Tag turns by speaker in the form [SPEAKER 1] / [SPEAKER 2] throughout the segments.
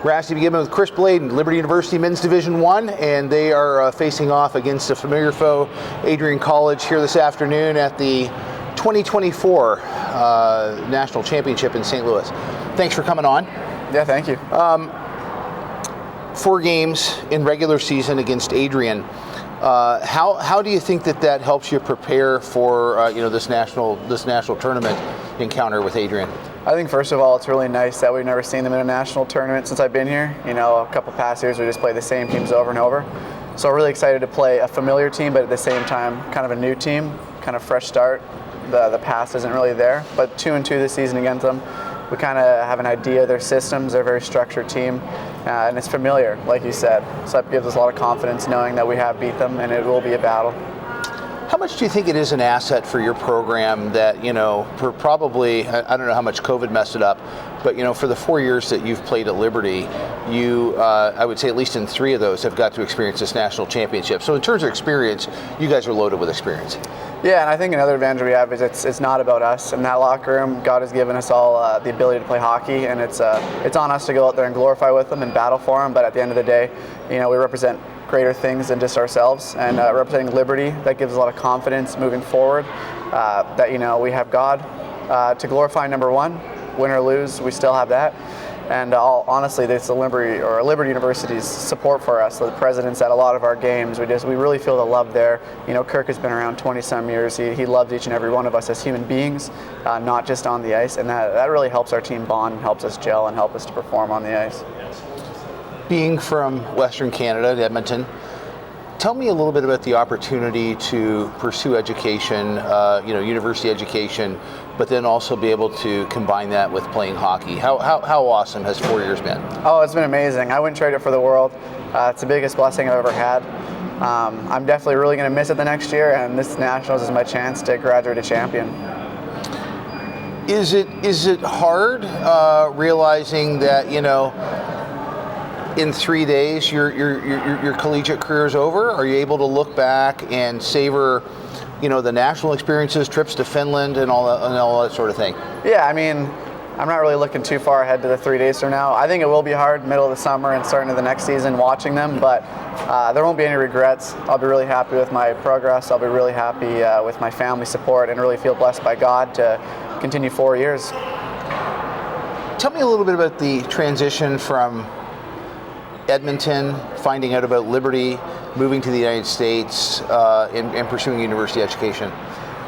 [SPEAKER 1] Rasty McGibbon with Kris Bladen, Liberty University Men's Division I, and they are facing off against a familiar foe, Adrian College, here this afternoon at the 2024 National Championship in St. Louis. Thanks for coming on.
[SPEAKER 2] Yeah, thank you.
[SPEAKER 1] 4 games in regular season against Adrian. How do you think that helps you prepare for this national tournament encounter with Adrian?
[SPEAKER 2] I think first of all, it's really nice that we've never seen them in a national tournament since I've been here. A couple past years we just played the same teams over and over. So really excited to play a familiar team, but at the same time, kind of a new team, kind of fresh start. The past isn't really there, but 2-2 this season against them. We kind of have an idea of their systems. They're a very structured team, and it's familiar, like you said. So that gives us a lot of confidence knowing that we have beat them, and it will be a battle.
[SPEAKER 1] How much do you think it is an asset for your program that, for probably, I don't know how much COVID messed it up, but, for the 4 years that you've played at Liberty, you, I would say at least in 3 of those, have got to experience this national championship. So in terms of experience, you guys are loaded with experience.
[SPEAKER 2] Yeah, and I think another advantage we have is it's not about us. In that locker room, God has given us all the ability to play hockey, and it's on us to go out there and glorify with them and battle for them. But at the end of the day, we represent greater things than just ourselves, and representing Liberty, that gives us a lot of confidence moving forward, that we have God to glorify, number one. Win or lose, we still have that. And honestly, it's the Liberty University's support for us. The president's at a lot of our games. We really feel the love there. Kirk has been around 20-some years. He loves each and every one of us as human beings, not just on the ice, and that really helps our team bond, and helps us gel, and help us to perform on the ice.
[SPEAKER 1] Being from Western Canada, Edmonton, tell me a little bit about the opportunity to pursue education, university education, but then also be able to combine that with playing hockey. How awesome has 4 years been? Oh,
[SPEAKER 2] it's been amazing. I wouldn't trade it for the world. It's the biggest blessing I've ever had. I'm definitely really going to miss it the next year, and this Nationals is my chance to graduate a champion.
[SPEAKER 1] Is it hard realizing that, in 3 days your collegiate career is over? Are you able to look back and savor, the national experiences, trips to Finland, and all that sort of thing?
[SPEAKER 2] Yeah, I'm not really looking too far ahead to the 3 days from now. I think it will be hard middle of the summer and starting to the next season watching them, but there won't be any regrets. I'll be really happy with my progress. I'll be really happy with my family support, and really feel blessed by God to continue 4 years.
[SPEAKER 1] Tell me a little bit about the transition from Edmonton, finding out about Liberty, moving to the United States, and pursuing university education.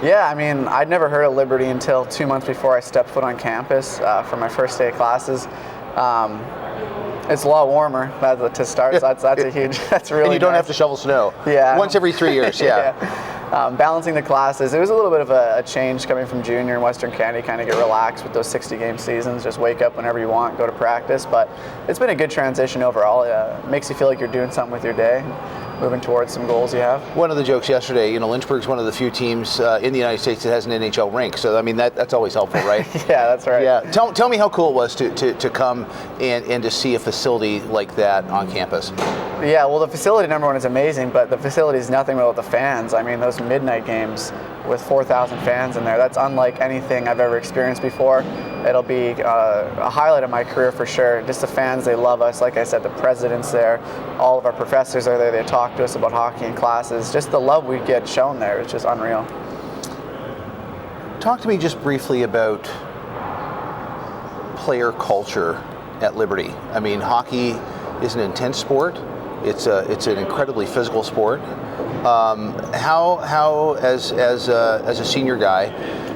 [SPEAKER 2] Yeah, I'd never heard of Liberty until 2 months before I stepped foot on campus for my first day of classes. It's a lot warmer to start, so that's a huge, that's really
[SPEAKER 1] And you don't
[SPEAKER 2] nice.
[SPEAKER 1] have to shovel snow.
[SPEAKER 2] Yeah.
[SPEAKER 1] Once every 3 years, yeah.
[SPEAKER 2] Balancing the classes, it was a little bit of a change coming from junior in Western Canada. You kind of get relaxed with those 60-game seasons, just wake up whenever you want, go to practice, but it's been a good transition overall. It makes you feel like you're doing something with your day, moving towards some goals you have.
[SPEAKER 1] One of the jokes yesterday, Lynchburg's one of the few teams in the United States that has an NHL rink, so that's always helpful, right?
[SPEAKER 2] Yeah, that's right.
[SPEAKER 1] Yeah, tell me how cool it was to come and to see a facility like that on campus.
[SPEAKER 2] Yeah, well, the facility, number one, is amazing, but the facility is nothing without the fans. Those midnight games with 4,000 fans in there, that's unlike anything I've ever experienced before. It'll be a highlight of my career for sure. Just the fans, they love us. Like I said, the president's there, all of our professors are there. They talk to us about hockey in classes. Just the love we get shown there is just unreal.
[SPEAKER 1] Talk to me just briefly about player culture at Liberty. Hockey is an intense sport. It's an incredibly physical sport. How as a senior guy,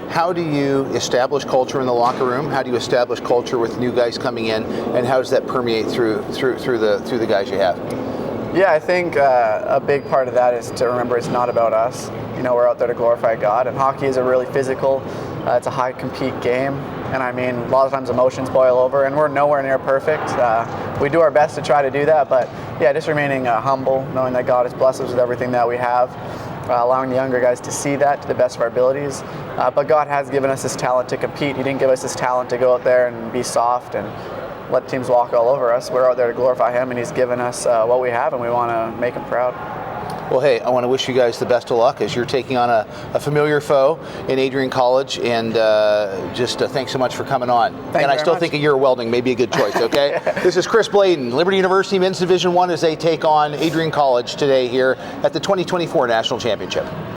[SPEAKER 1] how do you establish culture in the locker room? How do you establish culture with new guys coming in, and how does that permeate through the guys you have?
[SPEAKER 2] Yeah, I think a big part of that is to remember it's not about us. We're out there to glorify God, and hockey is a really physical, it's a high compete game, and a lot of times emotions boil over, and we're nowhere near perfect. We do our best to try to do that, but yeah, just remaining humble, knowing that God has blessed us with everything that we have, allowing the younger guys to see that to the best of our abilities. But God has given us this talent to compete. He didn't give us this talent to go out there and be soft and let teams walk all over us. We're out there to glorify Him, and He's given us what we have, and we want to make Him proud.
[SPEAKER 1] Well, hey, I want to wish you guys the best of luck as you're taking on a familiar foe in Adrian College, and just thanks so much for coming on.
[SPEAKER 2] Thank you
[SPEAKER 1] I still
[SPEAKER 2] very
[SPEAKER 1] think
[SPEAKER 2] much.
[SPEAKER 1] a year of welding may be a good choice, okay? This is Kris Bladen, Liberty University Men's Division I, as they take on Adrian College today here at the 2024 National Championship.